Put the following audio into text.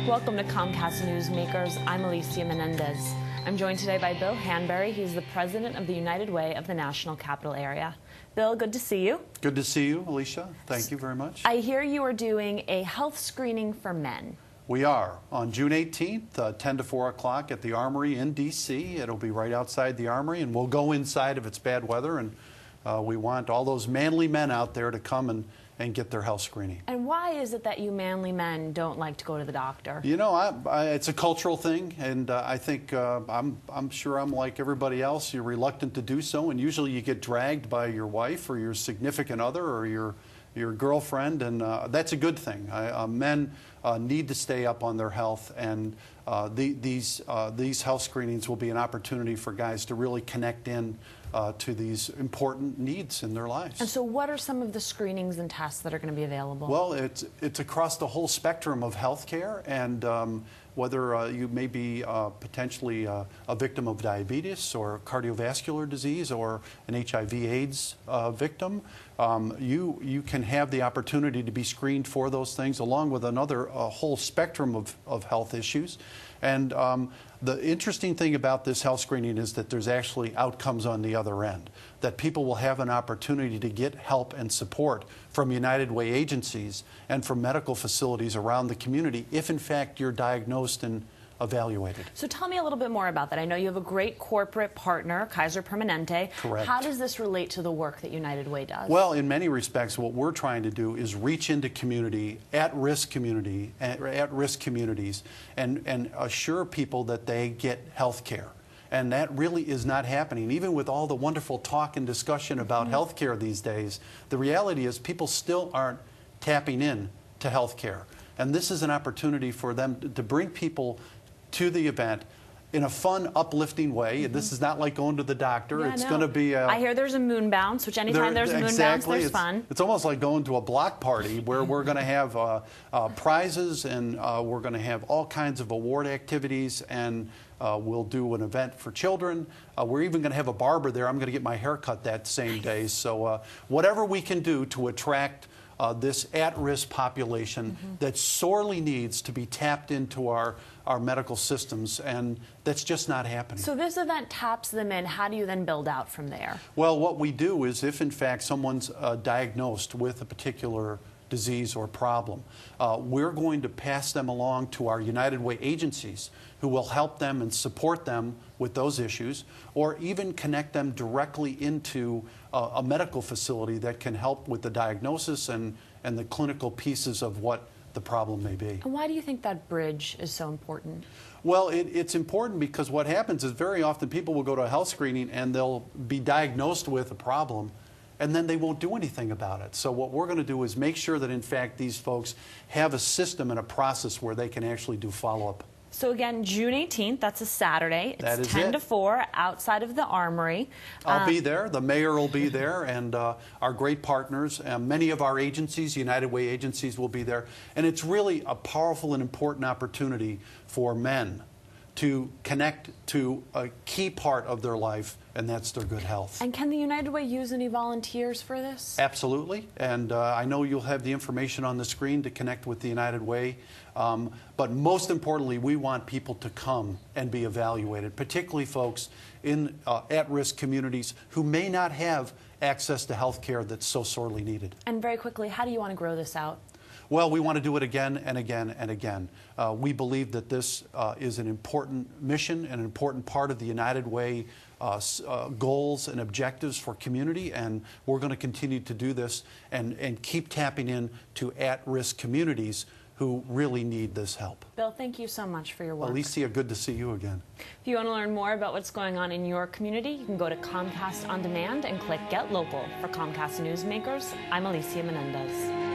Welcome to Comcast Newsmakers. I'm Alicia Menendez. I'm joined today by Bill Hanbury. He's the president of the United Way of the National Capital Area. Bill, good to see you. Good to see you, Alicia. Thank you very much. I hear you are doing a health screening for men. We are. On June 18th, 10 to 4 o'clock at the Armory in D.C. It'll be right outside the Armory, and we'll go inside if it's bad weather, and we want all those manly men out there to come and get their health screening. And why is it that you manly men don't like to go to the doctor? You know, it's a cultural thing, and I think I'm sure I'm like everybody else. You're reluctant to do so, and usually you get dragged by your wife or your significant other or your girlfriend, and that's a good thing. Men need to stay up on their health, and these health screenings will be an opportunity for guys to really connect in to these important needs in their lives. And so what are some of the screenings and tests that are going to be available? Well, it's across the whole spectrum of health care, and whether you may be potentially a victim of diabetes or cardiovascular disease or an HIV/AIDS victim, you can have the opportunity to be screened for those things, along with another whole spectrum of health issues. And the interesting thing about this health screening is that there's actually outcomes on the other end, that people will have an opportunity to get help and support from United Way agencies and from medical facilities around the community if, in fact, you're diagnosed and evaluated. So tell me a little bit more about that. I know you have a great corporate partner, Kaiser Permanente. Correct. How does this relate to the work that United Way does? Well, in many respects, what we're trying to do is reach into at-risk communities, and assure people that they get health care. And that really is not happening. Even with all the wonderful talk and discussion about health care these days, the reality is people still aren't tapping in to health care. And this is an opportunity for them to bring people to the event in a fun, uplifting way. This is not like going to the doctor. Yeah, it's going to be I hear there's a moon bounce, which anytime there's a moon bounce, there's fun. It's almost like going to a block party where we're going to have prizes, and we're going to have all kinds of award activities, and we'll do an event for children. We're even going to have a barber there. I'm going to get my hair cut that same day. So whatever we can do to attract this at-risk population that sorely needs to be tapped into our medical systems, and that's just not happening. So this event taps them in. How do you then build out from there? Well, what we do is, if in fact someone's diagnosed with a particular disease or problem, we're going to pass them along to our United Way agencies, who will help them and support them with those issues, or even connect them directly into a medical facility that can help with the diagnosis and the clinical pieces of what the problem may be. And why do you think that bridge is so important? Well, it's important because what happens is very often people will go to a health screening and they'll be diagnosed with a problem, and then they won't do anything about it. So what we're going to do is make sure that, in fact, these folks have a system and a process where they can actually do follow-up. So again, June 18th, that's a Saturday. It's 10 to 4 outside of the Armory. I'll be there. The mayor will be there, and our great partners. Many of our agencies, United Way agencies, will be there. And it's really a powerful and important opportunity for men to connect to a key part of their life, and that's their good health. And can the United Way use any volunteers for this? Absolutely, and I know you'll have the information on the screen to connect with the United Way, but most importantly, we want people to come and be evaluated, particularly folks in at-risk communities who may not have access to health care that's so sorely needed. And very quickly, how do you want to grow this out? Well, we want to do it again and again and again. We believe that this is an important mission, an important part of the United Way goals and objectives for community, and we're going to continue to do this and keep tapping in to at-risk communities who really need this help. Bill, thank you so much for your work. Alicia, good to see you again. If you want to learn more about what's going on in your community, you can go to Comcast On Demand and click Get Local. For Comcast Newsmakers, I'm Alicia Menendez.